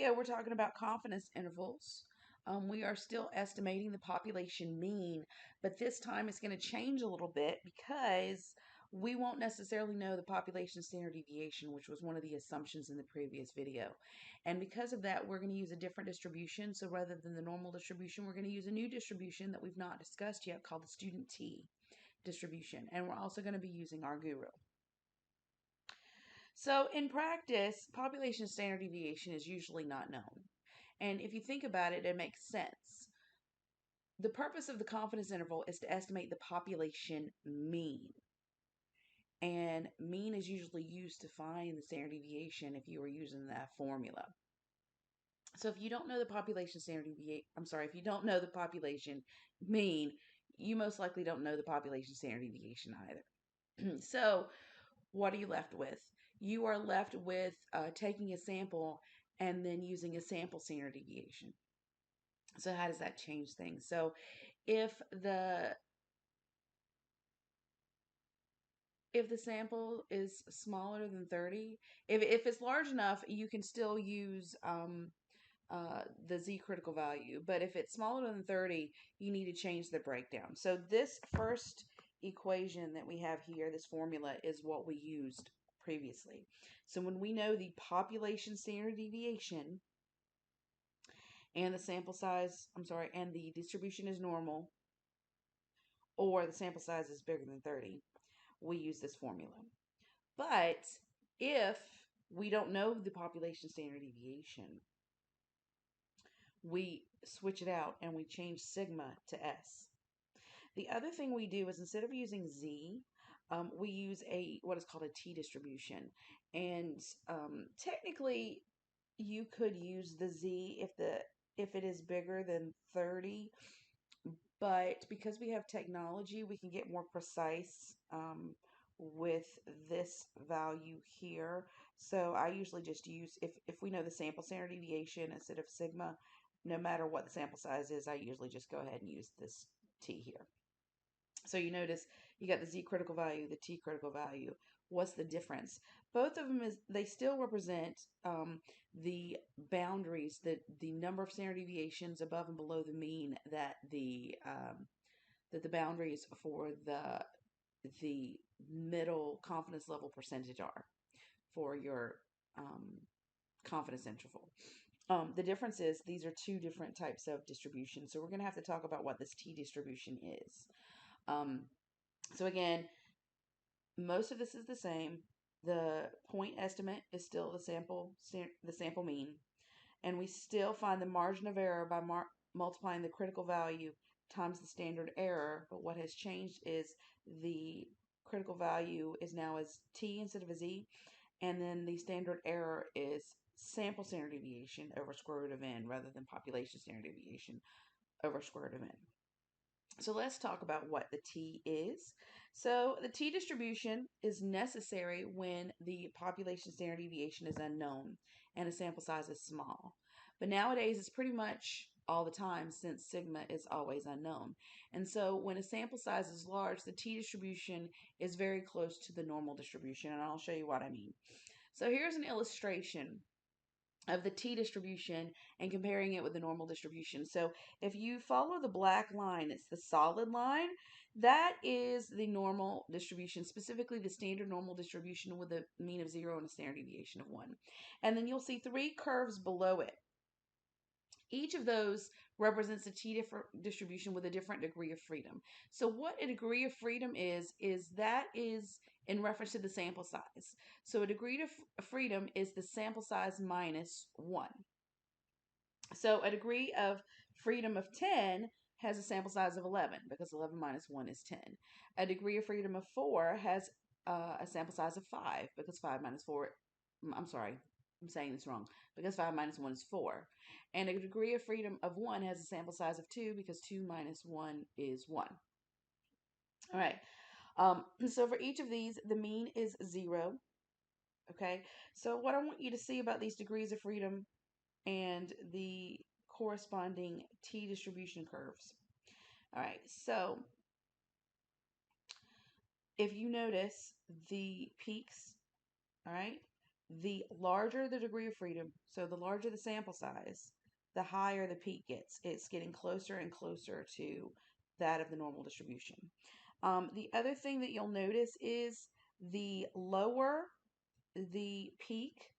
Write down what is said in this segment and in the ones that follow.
video, we're talking about confidence intervals. We are still estimating the population mean, but this time it's going to change a little bit because we won't necessarily know the population standard deviation, which was one of the assumptions in the previous video. And because of that, we're going to use a different distribution. So rather than the normal distribution, we're going to use a new distribution that we've not discussed yet called the student T distribution. And we're also going to be using Rguroo. So in practice, population standard deviation is usually not known. And if you think about it, it makes sense. The purpose of the confidence interval is to estimate the population mean. And mean is usually used to find the standard deviation if you were using that formula. So if you don't know the population standard deviation, if you don't know the population mean, you most likely don't know the population standard deviation either. So what are you left with? You are left with taking a sample and then using a sample standard deviation. So how does that change things? So if the sample is smaller than 30, if it's large enough, you can still use the Z critical value. But if it's smaller than 30, you need to change the breakdown. So this first equation that we have here, this formula, is what we used previously. So when we know the population standard deviation and the sample size, and the distribution is normal, or the sample size is bigger than 30, we use this formula. But if we don't know the population standard deviation, we switch it out and we change sigma to S. The other thing we do is instead of using Z, we use what is called a T distribution. And technically, you could use the Z if it is bigger than 30. But because we have technology, we can get more precise with this value here. So I usually just use, if we know the sample standard deviation instead of sigma, no matter what the sample size is, I usually just go ahead and use this T here. So you notice you got the Z critical value, the T critical value. What's the difference? Both of them they still represent the boundaries, the number of standard deviations above and below the mean that the boundaries for the middle confidence level percentage are for your confidence interval. The difference is these are two different types of distribution. So we're going to have to talk about what this T distribution is. So again, most of this is the same. The point estimate is still the sample mean, and we still find the margin of error by multiplying the critical value times the standard error. But what has changed is the critical value is now as T instead of a Z, and then the standard error is sample standard deviation over square root of n rather than population standard deviation over square root of n. So let's talk about what the T is. So the T distribution is necessary when the population standard deviation is unknown and a sample size is small. But nowadays it's pretty much all the time since sigma is always unknown. And so when a sample size is large, the T distribution is very close to the normal distribution, and I'll show you what I mean. So here's an illustration of the T distribution and comparing it with the normal distribution. So if you follow the black line, it's the solid line. That is the normal distribution, specifically the standard normal distribution with a mean of 0 and a standard deviation of 1. And then you'll see 3 curves below it. Each of those represents a T distribution with a different degree of freedom. So what a degree of freedom is in reference to the sample size. So a degree of freedom is the sample size minus 1. So a degree of freedom of 10 has a sample size of 11 because 11 minus 1 is 10. A degree of freedom of 4 has a sample size of 5 because 5 minus 4, I'm saying this wrong, because 5 minus 1 is 4. And a degree of freedom of 1 has a sample size of 2 because 2 minus 1 is 1. All right. So for each of these, the mean is 0. Okay. So what I want you to see about these degrees of freedom and the corresponding T distribution curves. All right. So if you notice the peaks, all right, the larger the degree of freedom, so the larger the sample size, the higher the peak gets. It's getting closer and closer to that of the normal distribution. The other thing that you'll notice is the lower the peak,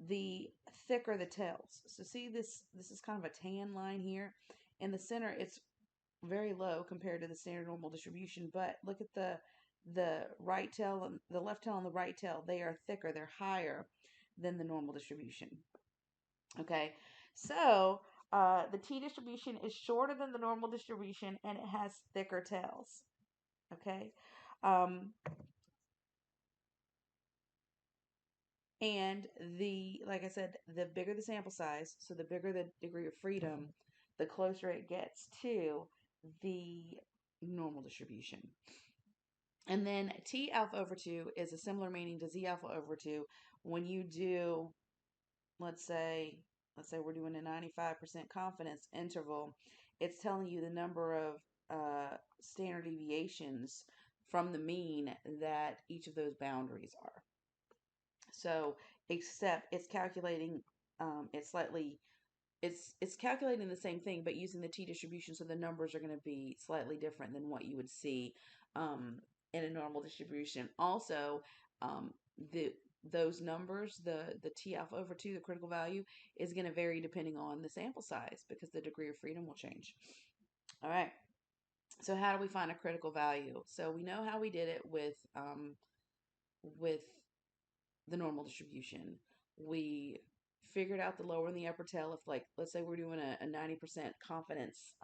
the thicker the tails. So see this is kind of a tan line here. In the center, it's very low compared to the standard normal distribution, but look at the right tail and the left tail and the right tail. They are thicker, they're higher than the normal distribution. Okay, so the T distribution is shorter than the normal distribution and it has thicker tails. Okay, um, and like I said, the bigger the sample size, so the bigger the degree of freedom, the closer it gets to the normal distribution. And then T alpha over 2 is a similar meaning to Z alpha over 2 when you do, let's say, we're doing a 95% confidence interval. It's telling you the number of standard deviations from the mean that each of those boundaries are. So, except it's calculating it slightly, it's calculating the same thing, but using the T distribution, so the numbers are going to be slightly different than what you would see in a normal distribution. Also, the those numbers, the T alpha over 2, the critical value, is going to vary depending on the sample size because the degree of freedom will change. All right. So how do we find a critical value? So we know how we did it with the normal distribution. We figured out the lower and the upper tail. If, like, let's say we're doing a 90% confidence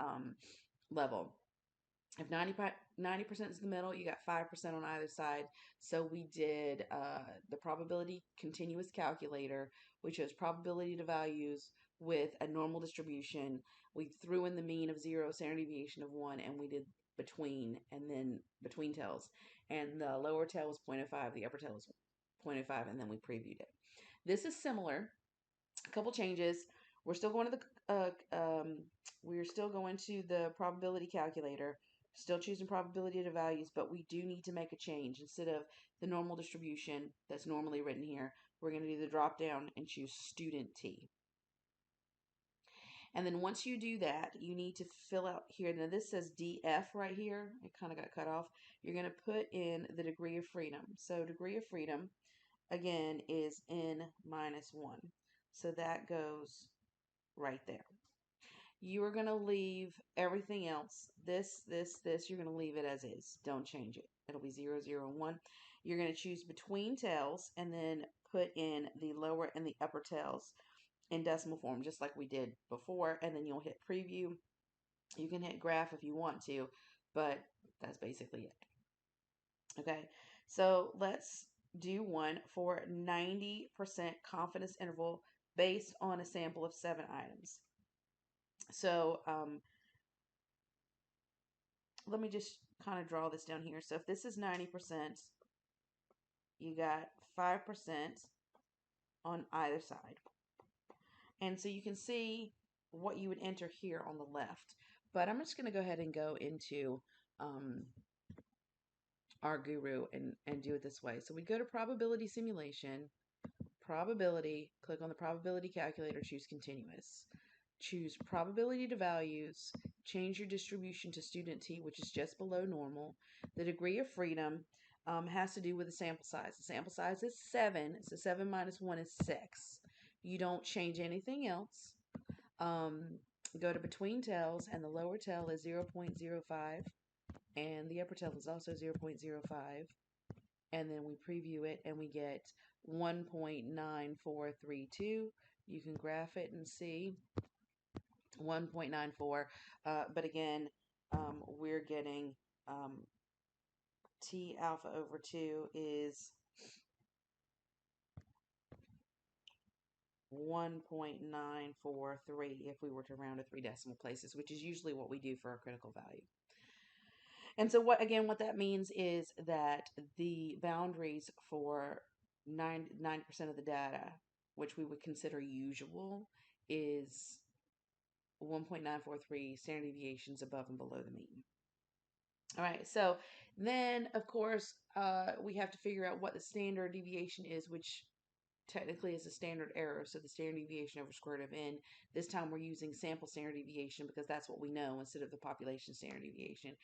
level. If 90% is the middle, you got 5% on either side. So we did the probability continuous calculator, which shows probability to values with a normal distribution. We threw in the mean of 0, standard deviation of 1, and we did between, and then between tails. And the lower tail was 0.05, the upper tail was 0.05, and then we previewed it. This is similar. A couple changes. We're still going to we're still going to the probability calculator, still choosing probability to values, but we do need to make a change. Instead of the normal distribution that's normally written here, we're going to do the drop down and choose student T. And then once you do that, you need to fill out here. Now this says DF right here. It kind of got cut off. You're going to put in the degree of freedom. So degree of freedom, again, is N minus 1. So that goes right there. You are going to leave everything else, this, you're going to leave it as is. Don't change it. It'll be 0, 0, and 1. You're going to choose between tails and then put in the lower and the upper tails in decimal form, just like we did before, and then you'll hit preview. You can hit graph if you want to, but that's basically it. Okay, so let's do one for 90% confidence interval based on a sample of 7 items. So let me just kind of draw this down here. So if this is 90%, you got 5% on either side. And so you can see what you would enter here on the left. But I'm just going to go ahead and go into Rguroo and do it this way. So we go to probability simulation, probability, click on the probability calculator, choose continuous. Choose probability to values, change your distribution to student T, which is just below normal. The degree of freedom has to do with the sample size. The sample size is 7, so 7 minus 1 is 6. You don't change anything else. Go to between tails, and the lower tail is 0.05, and the upper tail is also 0.05. And then we preview it, and we get 1.9432. You can graph it and see 1.94, but again, we're getting T alpha over 2 is 1.943 if we were to round to 3 decimal places, which is usually what we do for a critical value. And so what that means is that the boundaries for 90% of the data, which we would consider usual, is 1.943 standard deviations above and below the mean. All right, so then, of course, we have to figure out what the standard deviation is, which technically it's a standard error, so the standard deviation over square root of n. This time we're using sample standard deviation because that's what we know instead of the population standard deviation.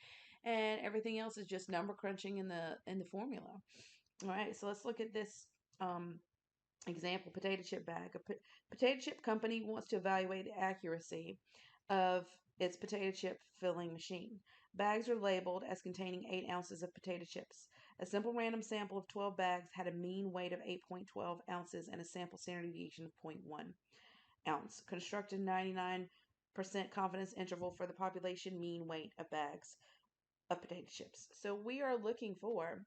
And everything else is just number crunching in the formula. All right, so let's look at this example, potato chip bag. A potato chip company wants to evaluate the accuracy of its potato chip filling machine. Bags are labeled as containing 8 ounces of potato chips. A simple random sample of 12 bags had a mean weight of 8.12 ounces and a sample standard deviation of 0.1 ounce. Construct a 99% confidence interval for the population mean weight of bags of potato chips. So we are looking for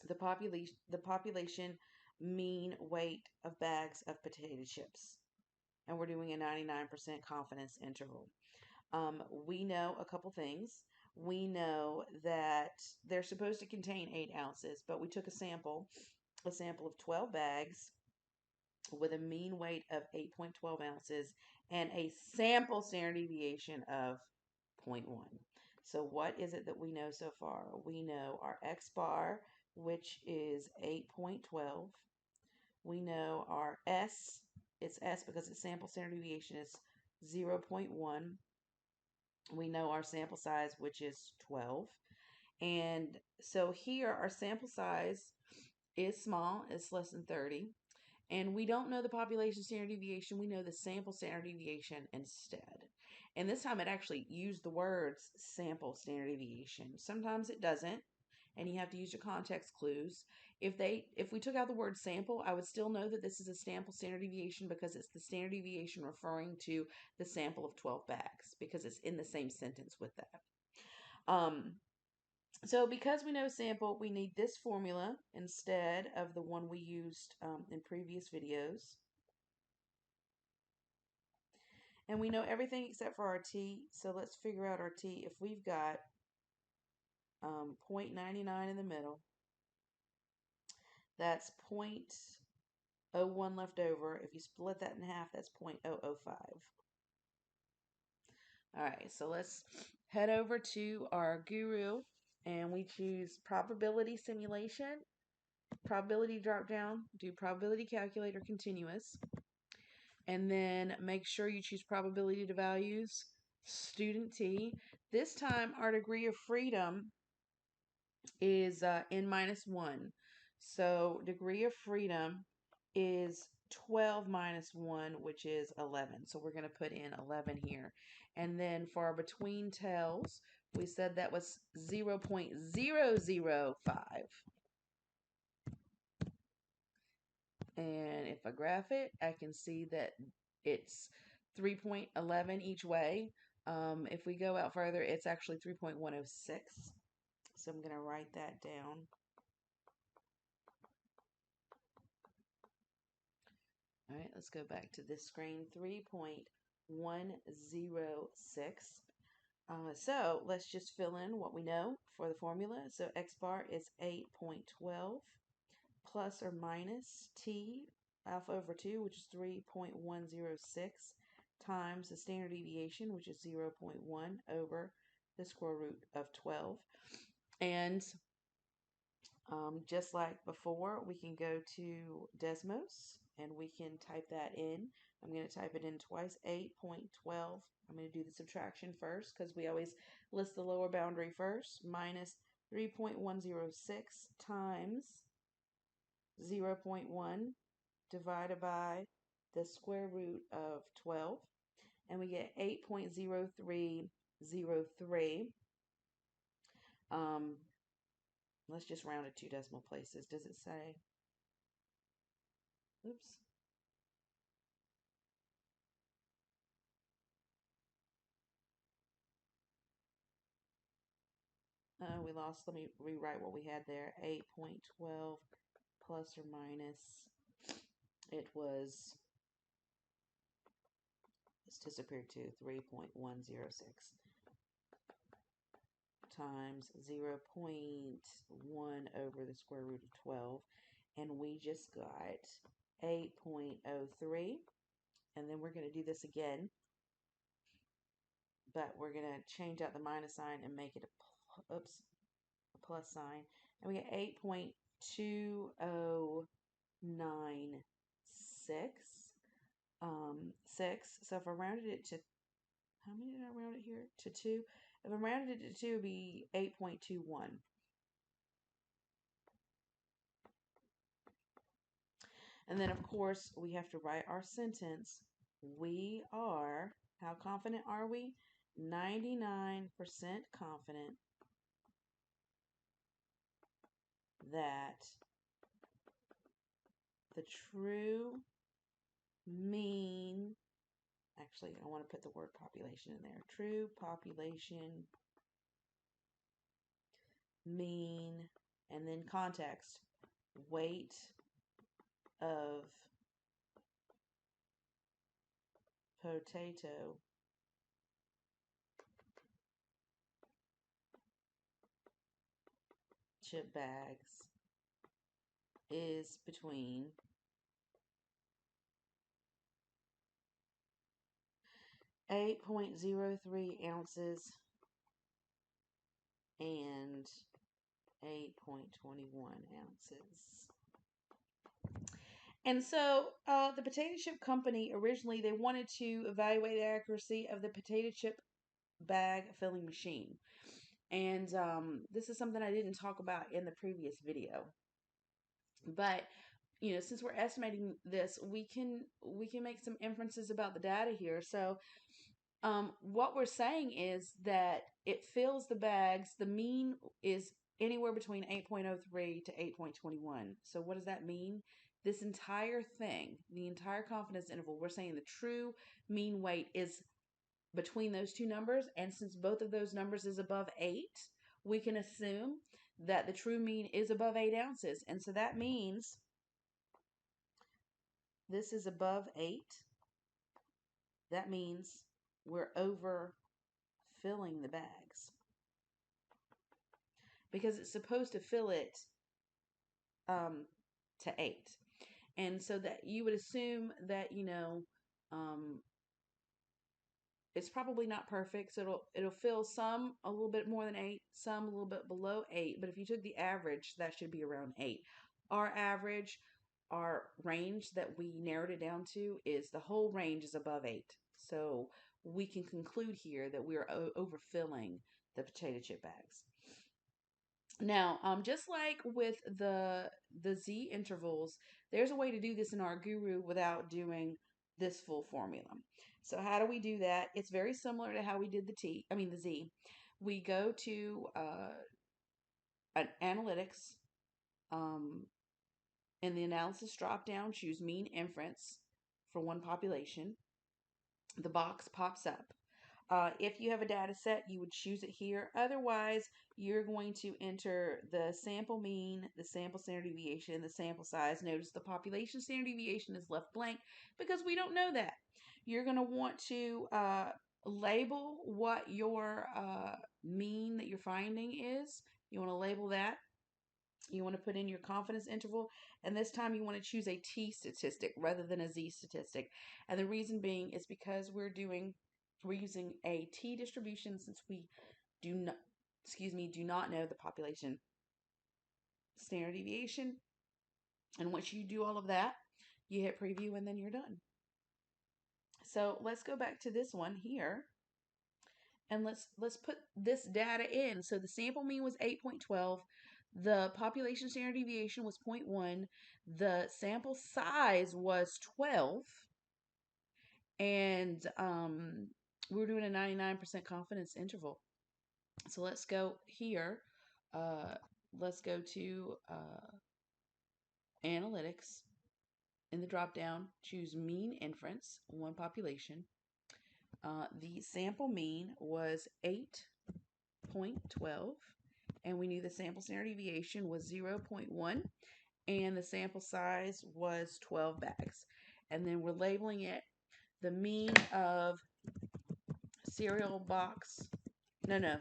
the population mean weight of bags of potato chips. And we're doing a 99% confidence interval. We know a couple things. We know that they're supposed to contain 8 ounces, but we took a sample of 12 bags with a mean weight of 8.12 ounces and a sample standard deviation of 0.1. So what is it that we know so far? We know our X bar, which is 8.12. We know our S, it's S because its sample standard deviation is 0.1. We know our sample size, which is 12. And so here our sample size is small, it's less than 30. And we don't know the population standard deviation, we know the sample standard deviation instead. And this time it actually used the words sample standard deviation. Sometimes it doesn't, and you have to use your context clues. If we took out the word sample, I would still know that this is a sample standard deviation because it's the standard deviation referring to the sample of 12 bags because it's in the same sentence with that. So because we know sample, we need this formula instead of the one we used in previous videos. And we know everything except for our t, so let's figure out our t. If we've got 0.99 in the middle, that's 0.01 left over. If you split that in half, that's 0.005. All right, so let's head over to our Rguroo, and we choose probability simulation, probability drop down, do probability calculator continuous, and then make sure you choose probability to values, student t. This time our degree of freedom is n minus 1. So degree of freedom is 12 minus 1, which is 11. So we're going to put in 11 here. And then for our between tails, we said that was 0.005. And if I graph it, I can see that it's 3.11 each way. If we go out further, it's actually 3.106. So I'm going to write that down. All right, let's go back to this screen, 3.106. So let's just fill in what we know for the formula. So X bar is 8.12 plus or minus T alpha over 2, which is 3.106 times the standard deviation, which is 0.1 over the square root of 12. And just like before, we can go to Desmos and we can type that in. I'm going to type it in twice, 8.12. I'm going to do the subtraction first because we always list the lower boundary first. Minus 3.106 times 0.1 divided by the square root of 12. And we get 8.0303. Let's just round it 2 decimal places. Does it say? Oops. We lost. Let me rewrite what we had there. 8.12 plus or minus. It was, it's disappeared to 3.106 times 0.1 over the square root of 12. And we just got 8.03. And then we're going to do this again. But we're going to change out the minus sign and make it a plus sign. And we get 8.209 6. So if I rounded it to, how many did I round it here? To 2. If I rounded it to 2, it would be 8.21. And then, of course, we have to write our sentence. We are, how confident are we? 99% confident that the true mean, actually, I want to put the word population in there. True population mean, and then context, weight of potato chip bags is between 8.03 ounces and 8.21 ounces. And so the potato chip company, originally, they wanted to evaluate the accuracy of the potato chip bag filling machine. And this is something I didn't talk about in the previous video. But, since we're estimating this, we can make some inferences about the data here. So what we're saying is that it fills the bags. The mean is anywhere between 8.03 to 8.21. So what does that mean? This entire thing, the entire confidence interval, we're saying the true mean weight is between those two numbers. And since both of those numbers is above 8, we can assume that the true mean is above 8 ounces. And so that means this is above 8. That means we're over filling the bags, because it's supposed to fill it to 8. And so that you would assume that, it's probably not perfect. So it'll fill some a little bit more than 8, some a little bit below 8. But if you took the average, that should be around 8. Our average, our range that we narrowed it down to, is the whole range is above 8. So we can conclude here that we are overfilling the potato chip bags. Now, just like with the Z intervals, there's a way to do this in Rguroo without doing this full formula. So how do we do that? It's very similar to how we did the Z. We go to an analytics, in the analysis drop down, choose mean inference for one population. The box pops up. If you have a data set, you would choose it here. Otherwise, you're going to enter the sample mean, the sample standard deviation, and the sample size. Notice the population standard deviation is left blank because we don't know that. You're going to want to label what your mean that you're finding is. You want to label that. You want to put in your confidence interval, and this time you want to choose a T statistic rather than a Z statistic. And the reason being is because we're using a T distribution, since we do not know the population standard deviation. And once you do all of that, you hit preview and then you're done. So let's go back to this one here, and let's put this data in. So the sample mean was 8.12. The population standard deviation was 0.1. The sample size was 12. And we were doing a 99% confidence interval. So let's go here. Let's go to analytics. In the drop down, choose mean inference, one population. The sample mean was 8.12, and we knew the sample standard deviation was 0.1, and the sample size was 12 bags. And then we're labeling it the mean of cereal box. No,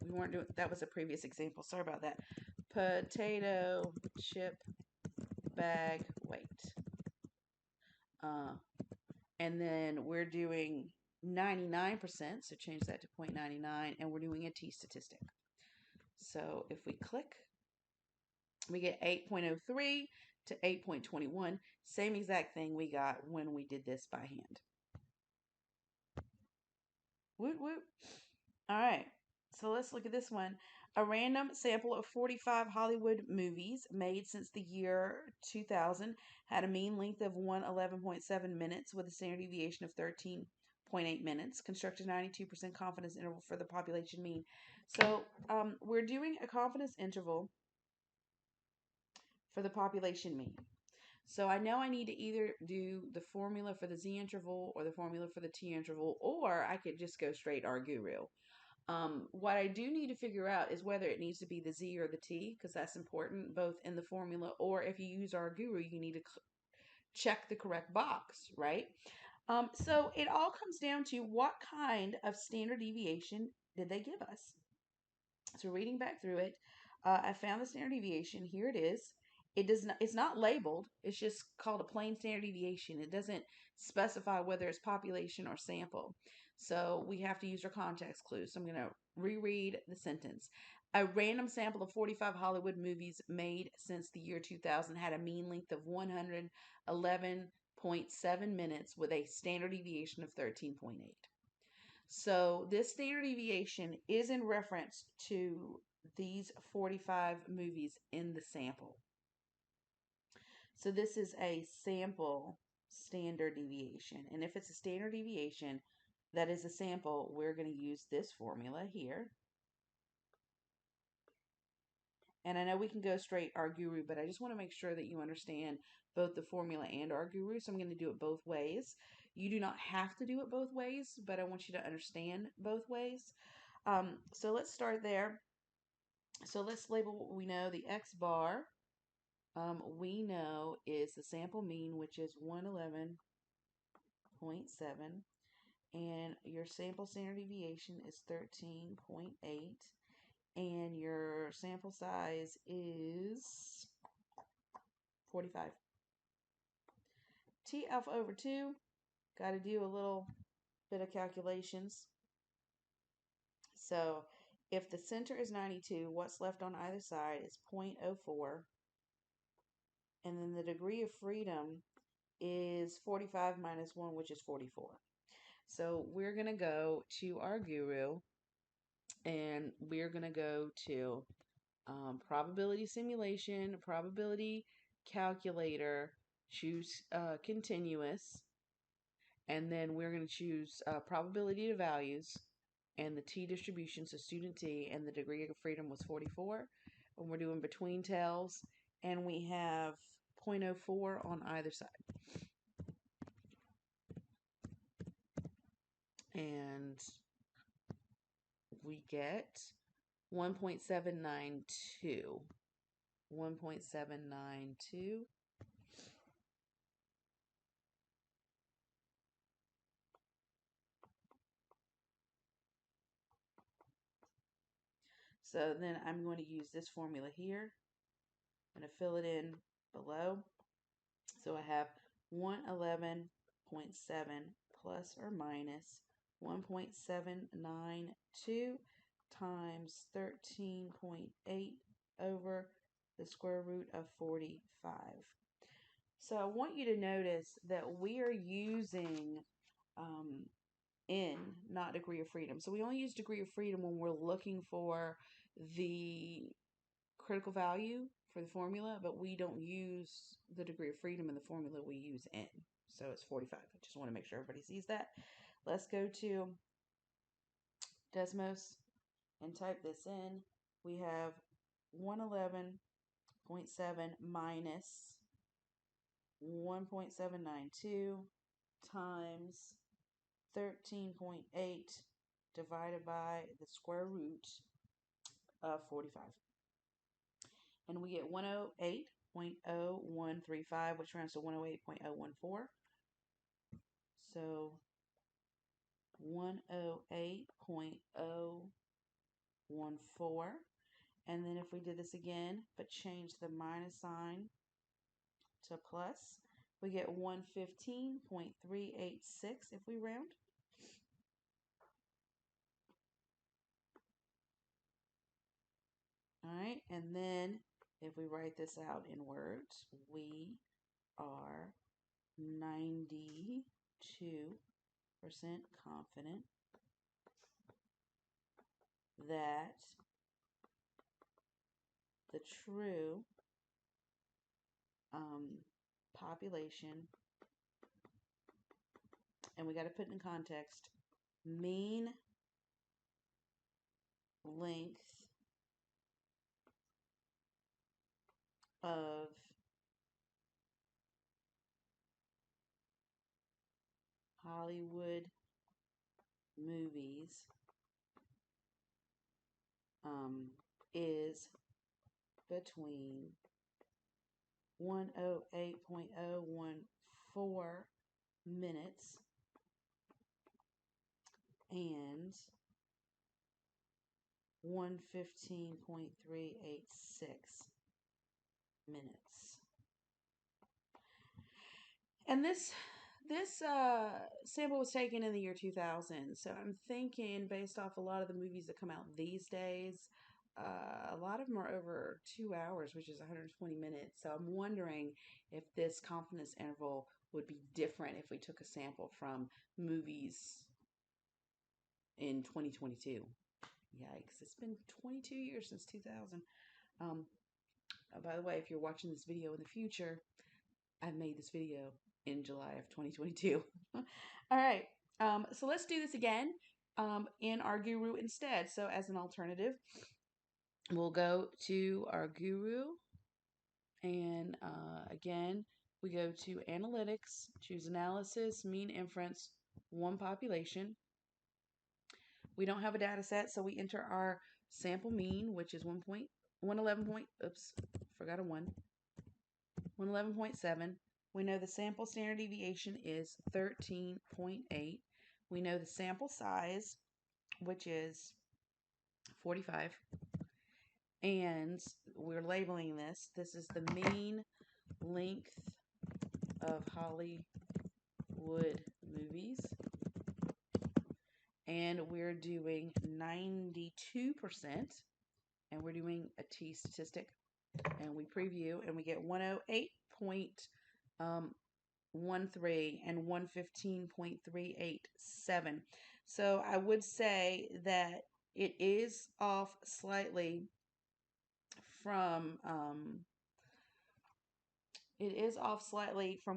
we weren't doing, that was a previous example. Sorry about that. Potato chip bag weight. And then we're doing 99%, so change that to 0.99, and we're doing a T statistic. So if we click, we get 8.03. to 8.21. Same exact thing we got when we did this by hand. Woot woot. All right, so let's look at this one. A random sample of 45 Hollywood movies made since the year 2000 had a mean length of 111.7 minutes with a standard deviation of 13.8 minutes. Construct a 92% confidence interval for the population mean. So we're doing a confidence interval for the population mean. So I know I need to either do the formula for the Z interval or the formula for the T interval, or I could just go straight Rguroo. What I do need to figure out is whether it needs to be the Z or the T, because that's important both in the formula, or if you use Rguroo, you need to check the correct box, right? So it all comes down to what kind of standard deviation did they give us? So reading back through it, I found the standard deviation. Here it is. It does not. It's not labeled. It's just called a plain standard deviation. It doesn't specify whether it's population or sample. So we have to use our context clues. So I'm going to reread the sentence. A random sample of 45 Hollywood movies made since the year 2000 had a mean length of 111.7 minutes with a standard deviation of 13.8. So this standard deviation is in reference to these 45 movies in the sample. So this is a sample standard deviation. And if it's a standard deviation that is a sample, we're going to use this formula here. And I know we can go straight Rguroo, but I just want to make sure that you understand both the formula and Rguroo. So I'm going to do it both ways. You do not have to do it both ways, but I want you to understand both ways. So let's start there. So let's label what we know. The X bar, we know is the sample mean, which is 111.7. And your sample standard deviation is 13.8. And your sample size is 45. T alpha over 2, got to do a little bit of calculations. So if the center is 92, what's left on either side is 0.04. And then the degree of freedom is 45 minus 1, which is 44. So we're going to go to Rguroo, and we're going to go to probability simulation, probability calculator, choose continuous, and then we're going to choose probability to values and the T distribution, so student T, and the degree of freedom was 44. And we're doing between tails, and we have 0.04 on either side. And we get 1.792. 1.792. So then I'm going to use this formula here. I'm going to fill it in below. So I have 111.7 plus or minus 1.792 times 13.8 over the square root of 45. So I want you to notice that we are using N, not degree of freedom. So we only use degree of freedom when we're looking for the critical value for the formula, but we don't use the degree of freedom in the formula, we use N. So it's 45. I just want to make sure everybody sees that. Let's go to Desmos and type this in. We have 111.7 minus 1.792 times 13.8 divided by the square root of 45. And we get 108.0135, which rounds to 108.014. So 108.014. And then if we did this again, but change the minus sign to plus, we get 115.386 if we round. All right, and then if we write this out in words, we are 92% confident that the true population, and we got to put it in context, mean length of Hollywood movies is between 108.014 minutes and 115.386 minutes. And this sample was taken in the year 2000. So I'm thinking, based off a lot of the movies that come out these days, a lot of them are over 2 hours, which is 120 minutes. So I'm wondering if this confidence interval would be different if we took a sample from movies in 2022. Yikes, it's been 22 years since 2000. By the way, if you're watching this video in the future, I made this video in July of 2022. All right, so let's do this again in Rguroo instead. So as an alternative, we'll go to Rguroo, and again, we go to Analytics, choose Analysis, Mean Inference, One Population. We don't have a data set, so we enter our sample mean, which is 111.7. We know the sample standard deviation is 13.8. We know the sample size, which is 45. And we're labeling this. This is the mean length of Hollywood movies. And we're doing 92%. And we're doing a t statistic. And we preview, and we get 108.13 and 115.387. So I would say that it is off slightly from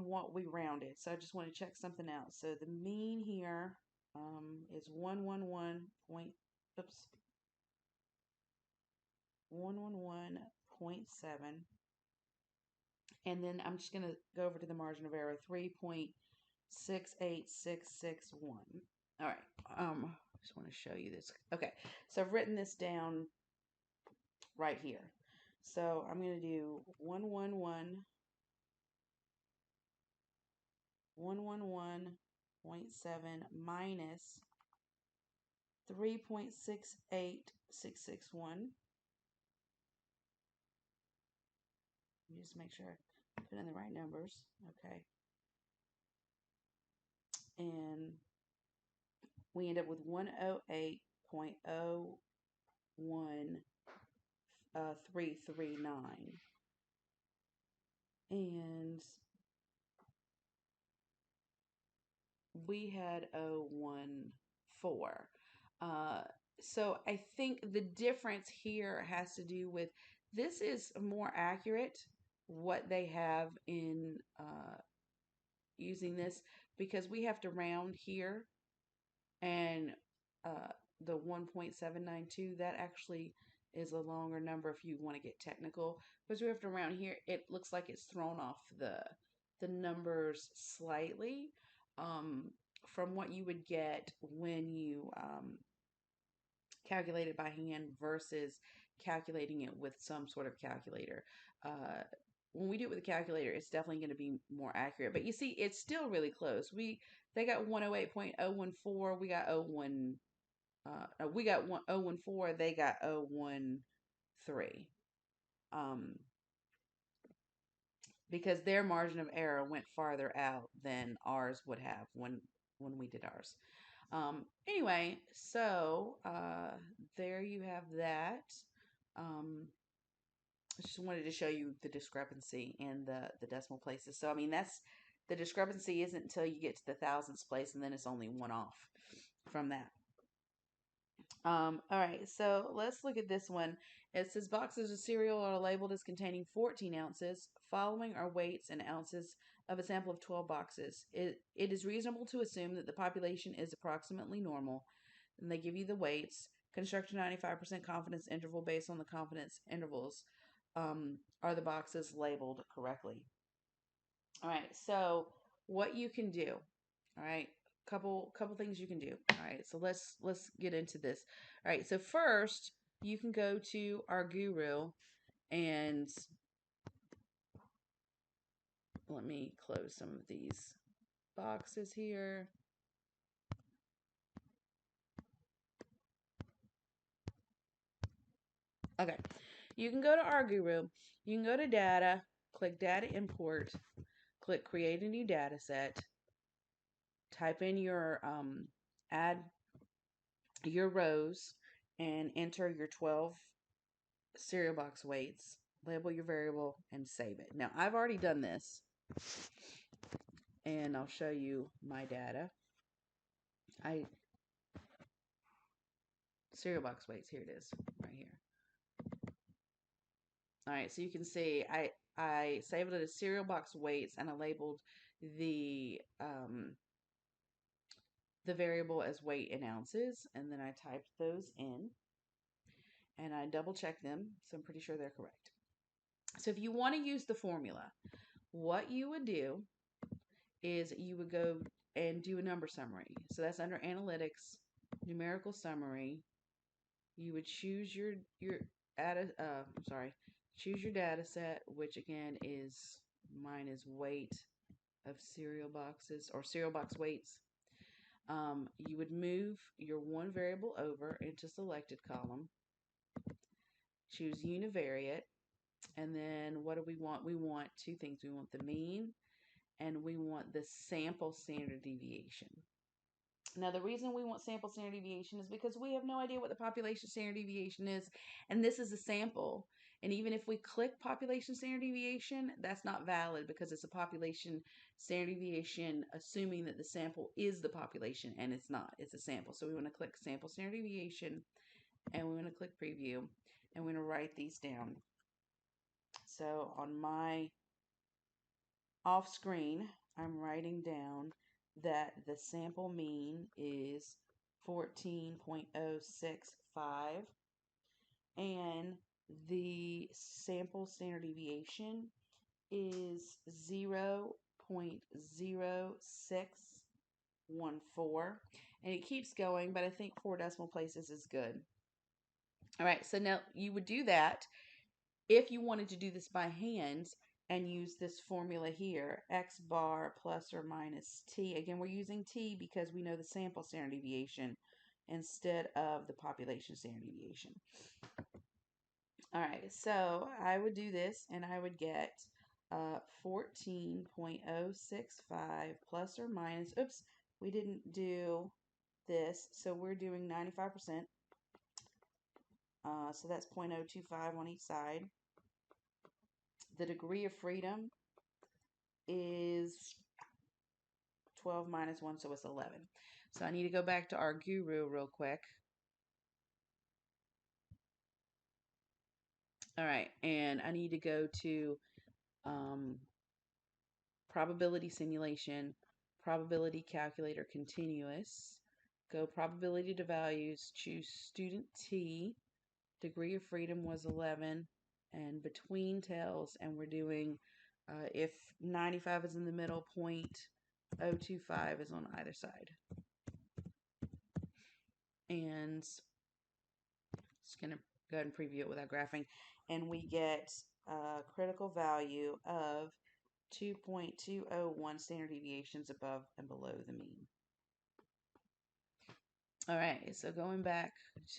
what we rounded. So I just want to check something out. So the mean here is 111.7. And then I'm just going to go over to the margin of error, 3.68661. All right. Just want to show you this. Okay. So I've written this down right here. So I'm going to do 111.7 minus 3.68661. Just make sure I put in the right numbers. Okay. And we end up with 108.01339. And we had 014. So I think the difference here has to do with, this is more accurate, what they have in using this, because we have to round here, and the 1.792, that actually is a longer number if you want to get technical, because we have to round here. It looks like it's thrown off the numbers slightly from what you would get when you calculate it by hand versus calculating it with some sort of calculator. When we do it with a calculator, it's definitely going to be more accurate. But you see, it's still really close. They got 108.014. We got 014. They got 013. Because their margin of error went farther out than ours would have when we did ours. Anyway, so there you have that. I just wanted to show you the discrepancy in the decimal places. So, I mean, that's the discrepancy isn't until you get to the thousandths place, and then it's only one off from that. All right, so let's look at this one. It says boxes of cereal are labeled as containing 14 ounces. Following are weights and ounces of a sample of 12 boxes. It is reasonable to assume that the population is approximately normal. And they give you the weights. Construct a 95% confidence interval based on the confidence intervals. Are the boxes labeled correctly? All right, so what you can do, all right, couple things you can do. All right, so let's get into this. All right, so first you can go to Rguroo and let me close some of these boxes here. Okay, you can go to Rguroo, you can go to data, click data import, click create a new data set, type in your add your rows and enter your 12 cereal box weights, label your variable, and save it. Now, I've already done this, and I'll show you my data. Cereal box weights, here it is, right here. All right, so you can see I saved it as cereal box weights, and I labeled the variable as weight in ounces, and then I typed those in, and I double checked them, so I'm pretty sure they're correct. So if you want to use the formula, what you would do is you would go and do a number summary. So that's under analytics, numerical summary. You would choose your choose your data set, which again is mine is weight of cereal boxes or cereal box weights. You would move your one variable over into selected column, choose univariate, and then what do we want? We want two things. We want the mean and we want the sample standard deviation. Now, the reason we want sample standard deviation is because we have no idea what the population standard deviation is, and this is a sample. And even if we click population standard deviation, that's not valid because it's a population standard deviation assuming that the sample is the population, and it's not. It's a sample. So we want to click sample standard deviation, and we want to click preview, and we're going to write these down. So on my off screen, I'm writing down that the sample mean is 14.065 and the sample standard deviation is 0.0614, and it keeps going, but I think 4 decimal places is good. All right, so now you would do that if you wanted to do this by hand and use this formula here, x bar plus or minus t. Again, we're using t because we know the sample standard deviation instead of the population standard deviation. All right, so I would do this and I would get 14.065 plus or minus, oops, we didn't do this, so we're doing 95%. So that's 0.025 on each side. The degree of freedom is 12 minus 1, so it's 11. So I need to go back to Rguroo real quick. All right, and I need to go to probability simulation, probability calculator continuous, go probability to values, choose student T, degree of freedom was 11, and between tails, and we're doing, if 95 is in the middle, 0.025 is on either side. And just going to go ahead and preview it without graphing. And we get a critical value of 2.201 standard deviations above and below the mean. All right, so going back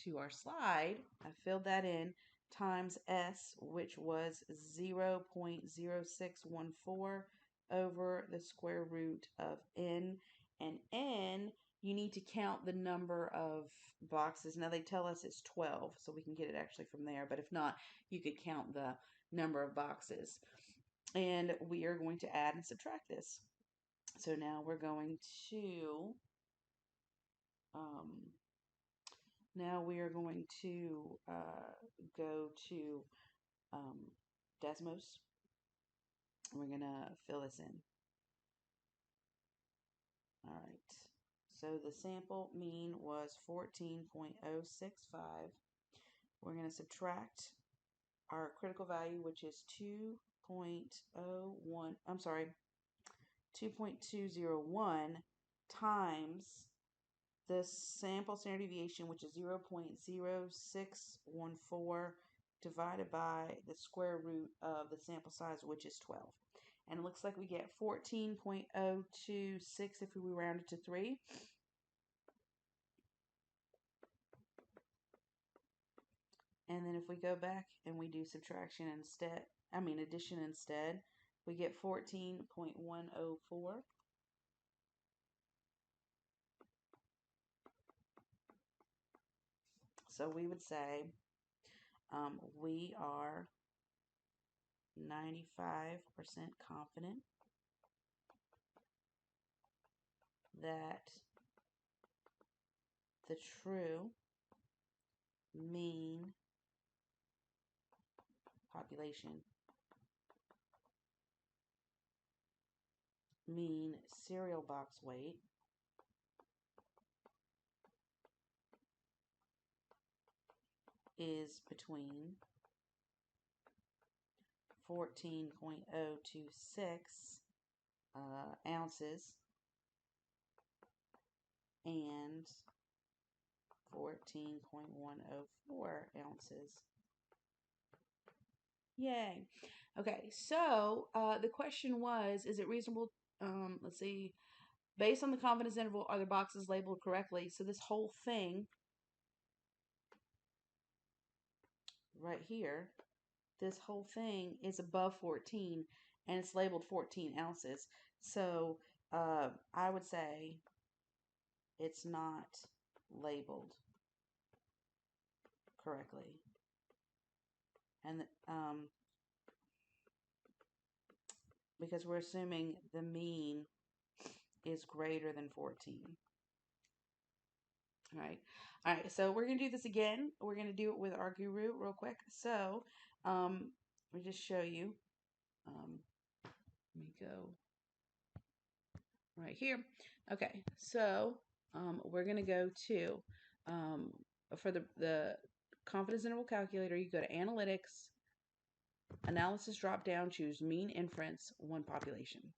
to our slide, I filled that in times S, which was 0.0614 over the square root of N. And N, you need to count the number of boxes. Now they tell us it's 12, so we can get it actually from there. But if not, you could count the number of boxes. And we are going to add and subtract this. So now we're going to, um, go to um, Desmos. We're going to fill this in. All right. So the sample mean was 14.065. We're going to subtract our critical value, which is 2.201 times the sample standard deviation, which is 0.0614, divided by the square root of the sample size, which is 12. And it looks like we get 14.026 if we round it to 3. And then if we go back and we do addition instead, we get 14.104. So we would say we are 95% confident that the true mean population, mean cereal box weight is between 14.026 ounces and 14.104 ounces. Yay. Okay, so the question was, is it reasonable, let's see, based on the confidence interval, are the boxes labeled correctly? So this whole thing right here, this whole thing is above 14 and it's labeled 14 ounces. So I would say it's not labeled correctly. And because we're assuming the mean is greater than 14. All right, so we're going to do this again. We're going to do it with Rguroo real quick. So let me just show you. Let me go right here. Okay, so we're going to go to, for the confidence interval calculator, you go to Analytics, Analysis drop down, choose Mean Inference, One Population.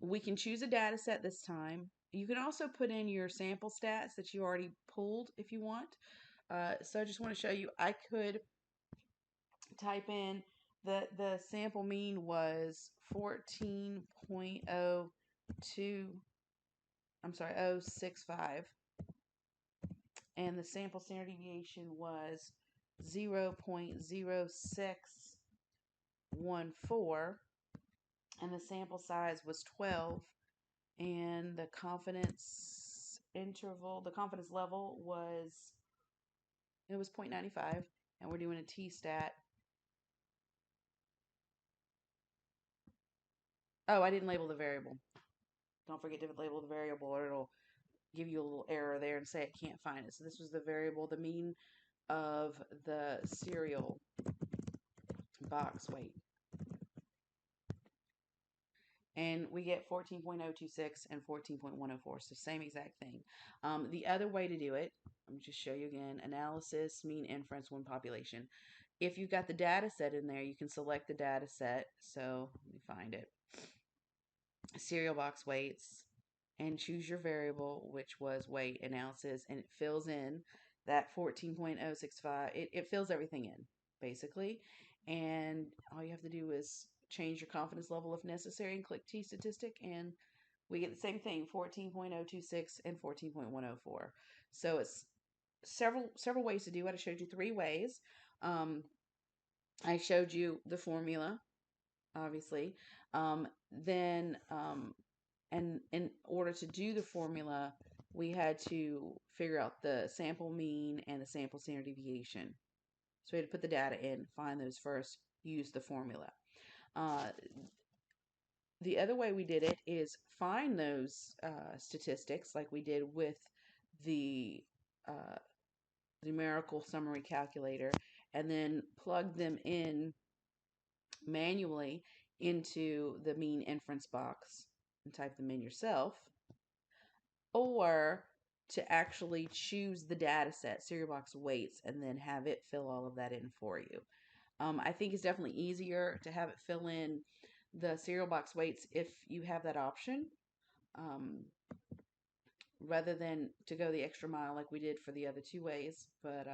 We can choose a data set this time. You can also put in your sample stats that you already pulled if you want. So I just want to show you, I could type in the sample mean was 0.065, and the sample standard deviation was 0.0614, and the sample size was 12, and the confidence level was 0.95, and we're doing a t-stat. Oh, I didn't label the variable. Don't forget to label the variable or it'll give you a little error there and say it can't find it. So this was the variable, the mean of the cereal box weight. And we get 14.026 and 14.104, so same exact thing. The other way to do it, let me just show you again, analysis, mean inference, one population. If you've got the data set in there, you can select the data set. So let me find it. Cereal box weights, and choose your variable, which was weight in ounces, and it fills in that 14.065. It fills everything in, basically. And all you have to do is change your confidence level if necessary and click T statistic, and we get the same thing, 14.026 and 14.104. So it's several ways to do it. I showed you 3 ways. I showed you the formula, obviously. Then And in order to do the formula, we had to figure out the sample mean and the sample standard deviation. So we had to put the data in, find those first, use the formula. The other way we did it is find those statistics like we did with the uh, numerical summary calculator, and then plug them in manually into the mean inference box and type them in yourself, or to actually choose the data set, cereal box weights, and then have it fill all of that in for you. I think it's definitely easier to have it fill in the cereal box weights if you have that option, um, rather than to go the extra mile like we did for the other two ways. But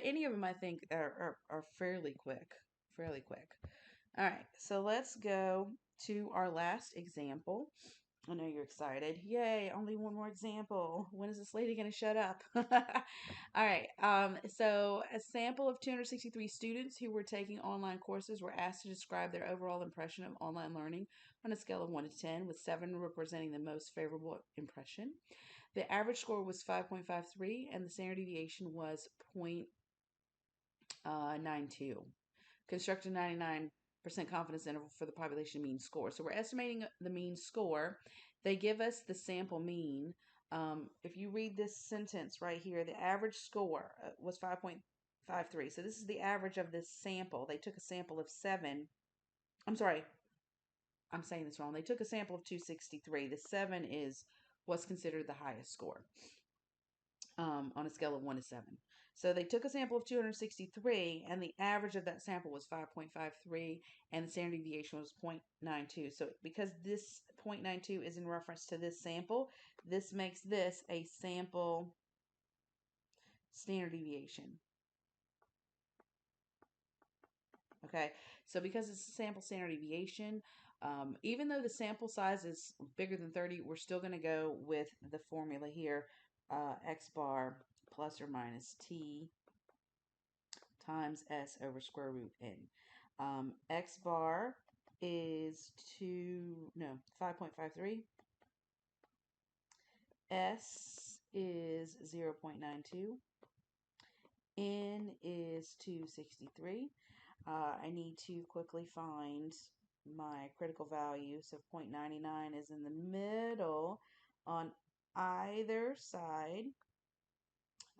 any of them I think are fairly quick, fairly quick. All right, so let's go to our last example. I know you're excited. Yay, only one more example. When is this lady going to shut up? All right. So a sample of 263 students who were taking online courses were asked to describe their overall impression of online learning on a scale of 1 to 10, with 7 representing the most favorable impression. The average score was 5.53, and the standard deviation was 0.92. Construct a 99% confidence interval for the population mean score. So we're estimating the mean score. They give us the sample mean. If you read this sentence right here, the average score was 5.53. So this is the average of this sample. They took a sample of 7. I'm sorry, I'm saying this wrong. They took a sample of 263. The 7 is what's considered the highest score on a scale of 1 to 7. So they took a sample of 263, and the average of that sample was 5.53, and the standard deviation was 0.92. So because this 0.92 is in reference to this sample, this makes this a sample standard deviation. Okay, so because it's a sample standard deviation, even though the sample size is bigger than 30, we're still going to go with the formula here, x bar plus or minus t times s over square root n. X bar is 5.53. S is 0.92. N is 263. I need to quickly find my critical value. So 0.99 is in the middle on either side.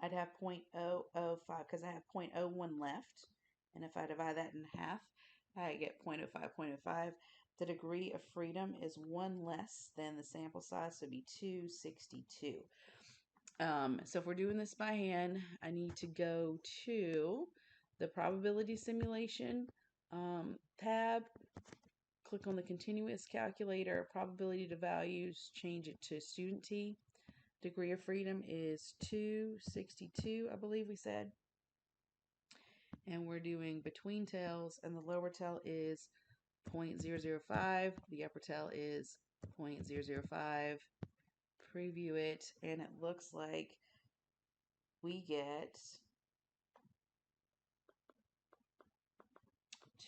I'd have 0.005 because I have 0.01 left. And if I divide that in half, I get 0.05, 0.05. The degree of freedom is 1 less than the sample size, so it'd be 262. So if we're doing this by hand, I need to go to the probability simulation tab, click on the continuous calculator, probability to values, change it to student T. Degree of freedom is 262, I believe we said. And we're doing between tails, and the lower tail is 0.005. The upper tail is 0.005. Preview it, and it looks like we get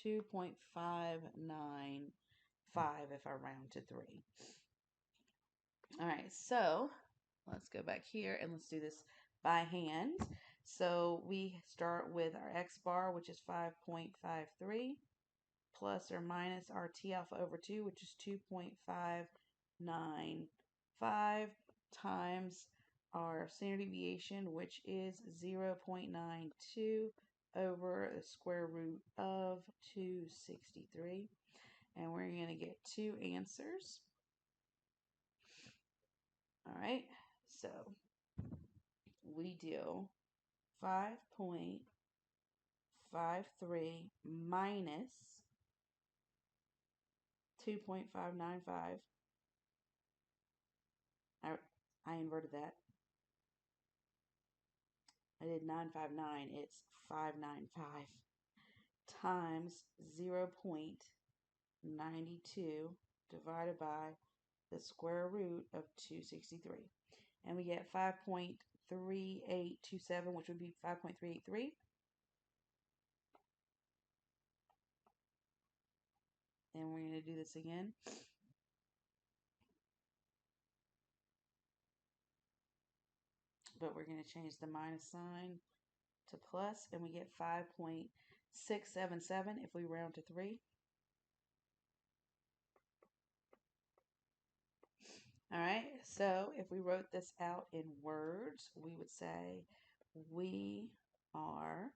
2.595 if I round to 3. All right, so let's go back here and let's do this by hand. So we start with our x bar, which is 5.53, plus or minus our t alpha over 2, which is 2.595, times our standard deviation, which is 0.92, over the square root of 263. And we're going to get 2 answers. All right, so we do 5.53 minus 2.595. I inverted that. I did 959. It's 595 times 0.92 divided by the square root of 263. And we get 5.3827, which would be 5.383. And we're going to do this again. but we're going to change the minus sign to plus, and we get 5.677 if we round to 3. All right, so if we wrote this out in words, we would say we are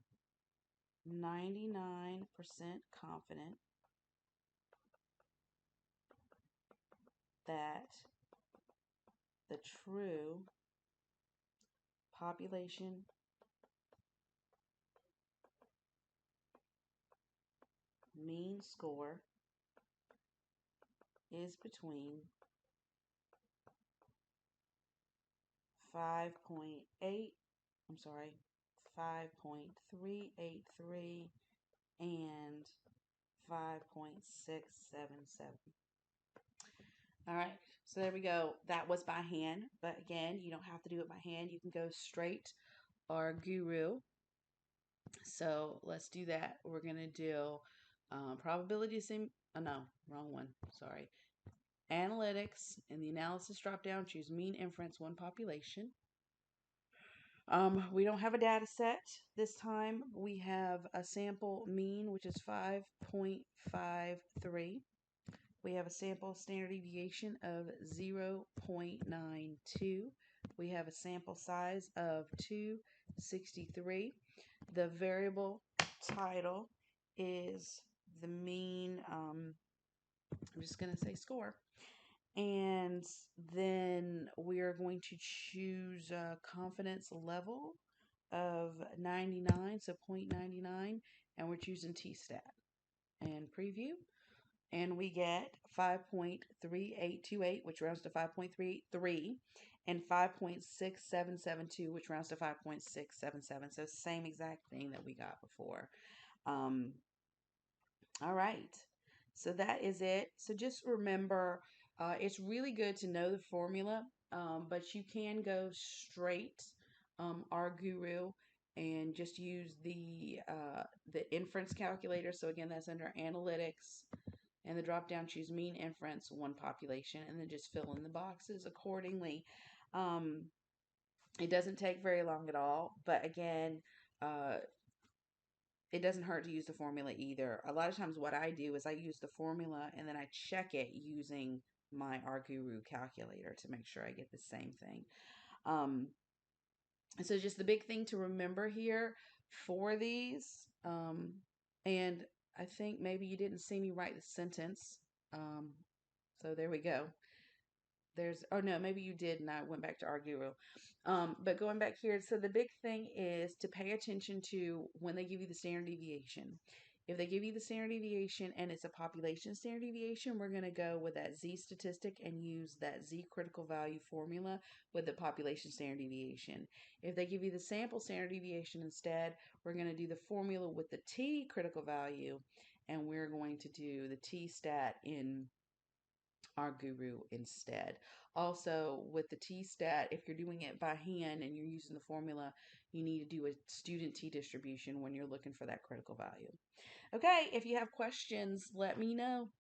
99% confident that the true population mean score is between 5.8, 5.383 and 5.677. All right, so there we go. That was by hand, but again, you don't have to do it by hand. You can go straight Rguroo. So let's do that. We're going to do probability sim. Oh, no, wrong one. Sorry. Analytics. In the analysis drop down, choose mean inference, one population. We don't have a data set this time. We have a sample mean, which is 5.53. We have a sample standard deviation of 0.92. We have a sample size of 263. The variable title is the mean, I'm just going to say score. And then we are going to choose a confidence level of 99, so 0.99, and we're choosing T-stat. And preview. And we get 5.3828, which rounds to 5.33, and 5.6772, which rounds to 5.677. So same exact thing that we got before. All right. So that is it. So just remember, it's really good to know the formula, but you can go straight Rguroo and just use the inference calculator. So again, that's under analytics, and the drop down choose mean inference, one population, and then just fill in the boxes accordingly. It doesn't take very long at all, but again, it doesn't hurt to use the formula either. A lot of times what I do is I use the formula and then I check it using my Rguroo calculator to make sure I get the same thing. So just the big thing to remember here for these, and I think maybe you didn't see me write the sentence. So there we go. Oh no, maybe you did and I went back to Rguroo. But going back here, so the big thing is to pay attention to when they give you the standard deviation. If they give you the standard deviation and it's a population standard deviation, we're going to go with that Z statistic and use that Z critical value formula with the population standard deviation. If they give you the sample standard deviation instead, we're going to do the formula with the T critical value, and we're going to do the T stat in Rguroo instead. Also, with the T-stat, if you're doing it by hand and you're using the formula, you need to do a student T-distribution when you're looking for that critical value. Okay, if you have questions, let me know.